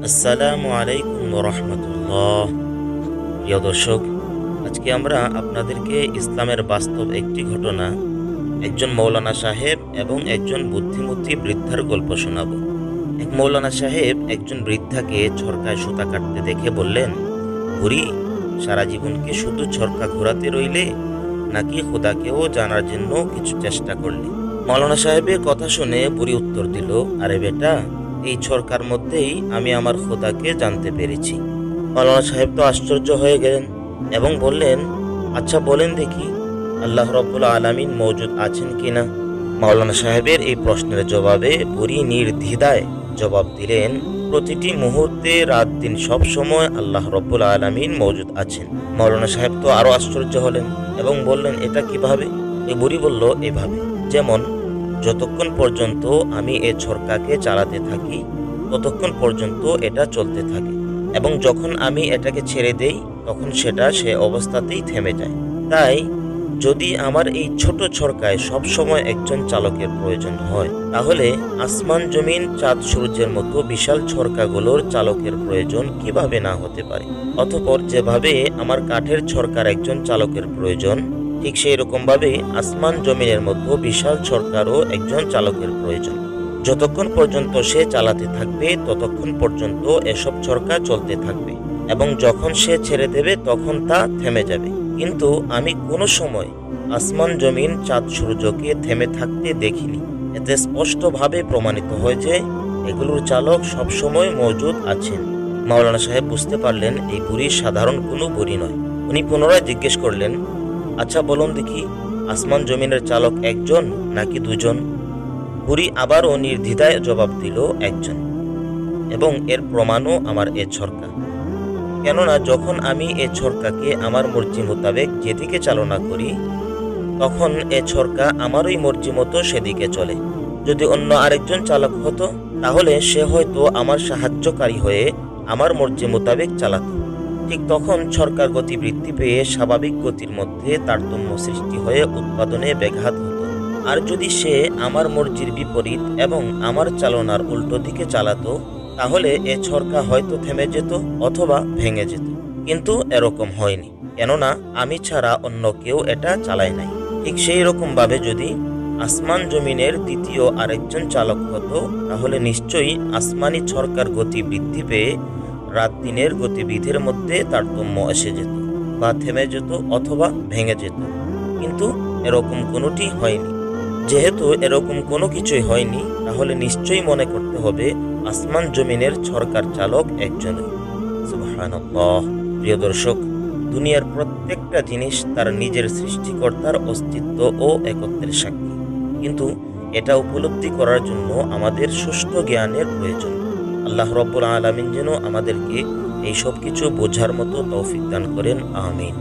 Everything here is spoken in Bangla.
আসসালামু আলাইকুম রহমতুল্লাহ। প্রিয় দর্শক, আজকে আমরা আপনাদেরকে ইসলামের বাস্তব একটি ঘটনা, একজন মৌলানা সাহেব এবং একজন বুদ্ধিমতী বৃদ্ধার গল্প শোনাব। এক মৌলানা সাহেব একজন বৃদ্ধাকে ছরকায় সুতা কাটতে দেখে বললেন, বুড়ি, সারা জীবন কি শুধু ছরকা ঘোরাতে রইলে, নাকি খোদাকেও জানার জন্য কিছু চেষ্টা করলে? মৌলানা সাহেবের কথা শুনে বুড়ি উত্তর দিল, আরে বেটা, এই ছরকার মধ্যেই আমি আমার খোদাকে জানতে পেরেছি। মৌলানা সাহেব তো আশ্চর্য হয়ে গেলেন এবং বললেন, আচ্ছা বলেন দেখি, আল্লাহ রাব্বুল আলামিন মওজুদ আছেন কিনা? মৌলানা সাহেবের এই প্রশ্নের জবাবে বুড়ি নির্দ্বিধায় জবাব দিলেন, প্রতিটি মুহূর্তে, রাত দিন, সব সময় আল্লাহ রাব্বুল আলামিন মওজুদ আছেন। মৌলানা সাহেব তো আরো আশ্চর্য হলেন এবং বললেন, এটা কিভাবে? এই বুড়ি বলল, এভাবে, যেমন যতক্ষণ পর্যন্ত আমি এ ছরকাকে চালাতে থাকি ততক্ষণ পর্যন্ত এটা চলতে থাকে, এবং যখন আমি এটাকে ছেড়ে দেই তখন সেটা সে অবস্থাতেই থেমে যায়। তাই যদি আমার এই ছোট ছরকায় সব সময় একজন চালকের প্রয়োজন হয়, তাহলে আসমান জমিন চাঁদ সূর্যের মতো বিশাল ছরকাগুলোর চালকের প্রয়োজন কিভাবে না হতে পারে? অতঃপর যেভাবে আমার কাঠের ছরকার একজন চালকের প্রয়োজন, ঠিক সেই রকম ভাবে আসমান জমিনের মধ্যে বিশাল ছরকারও একজন চালকের প্রয়োজন। যতক্ষণ পর্যন্ত সে চালাতে থাকবে ততক্ষণ পর্যন্ত এসব ছরকা চলতে থাকবে, এবং যখন সে ছেড়ে দেবে তখন তা থেমে যাবে। কিন্তু আমি কোনো সময় আসমান জমিন চাঁদ সূর্যকে থেমে থাকতে দেখিনি। এতে স্পষ্টভাবে প্রমাণিত হয় যে এগুলোর চালক সবসময় মজুদ আছেন। মাওলানা সাহেব বুঝতে পারলেন এই বুড়ি সাধারণ কোনো বুড়ি নয়। উনি পুনরায় জিজ্ঞেস করলেন, আচ্ছা বলুন দেখি, আসমান জমিনের চালক একজন নাকি দুজন? বুড়ি আবারও নির্দ্বিধায় জবাব দিল, একজন, এবং এর প্রমাণও আমার এ ছরকা। কেননা যখন আমি এ ছরকাকে আমার মর্জি মোতাবেক যেদিকে চালনা করি, তখন এ ছরকা আমারই মর্জি মতো সেদিকে চলে। যদি অন্য আরেকজন চালক হতো, তাহলে সে হয়তো আমার সাহায্যকারী হয়ে আমার মর্জি মোতাবেক চালাতো। ঠিক তখন ছরকার গতি বৃদ্ধি পেয়ে স্বাভাবিক গতির মধ্যে তারতম্য সৃষ্টি হয়ে উৎপাদনে ব্যাঘাত হতো। আর যদি সে আমার মর্জির বিপরীত এবং আমার চালনার উল্টো দিকে চালাতো, তাহলে এ ছরকা হয়তো থেমে যেত অথবা ভেঙে যেত। কিন্তু এরকম হয়নি, কেননা আমি ছাড়া অন্য কেউ এটা চালায় নাই। ঠিক সেই রকম ভাবে যদি আসমান জমিনের দ্বিতীয় আরেকজন চালক হতো, তাহলে নিশ্চয়ই আসমানি ছরকার গতি বৃদ্ধি পেয়ে রাত দিনের গতিবিধির মধ্যে তারতম্য এসে যেত, বা থেমে যেত অথবা ভেঙে যেত। কিন্তু এরকম কোনোটি হয়নি। যেহেতু এরকম কোনো কিছুই হয়নি, তাহলে নিশ্চয়ই মনে করতে হবে আসমান জমিনের ছরকার চালক একজনই। সুবহানাল্লাহ। প্রিয় দর্শক, দুনিয়ার প্রত্যেকটা জিনিস তার নিজের সৃষ্টিকর্তার অস্তিত্ব ও একত্বের সাক্ষী, কিন্তু এটা উপলব্ধি করার জন্য আমাদের সুষ্ঠু জ্ঞানের প্রয়োজন। আল্লাহ রাব্বুল আলামিন যেন আমাদেরকে এই সব কিছু বোঝার মতো তৌফিক দান করেন। আমিন।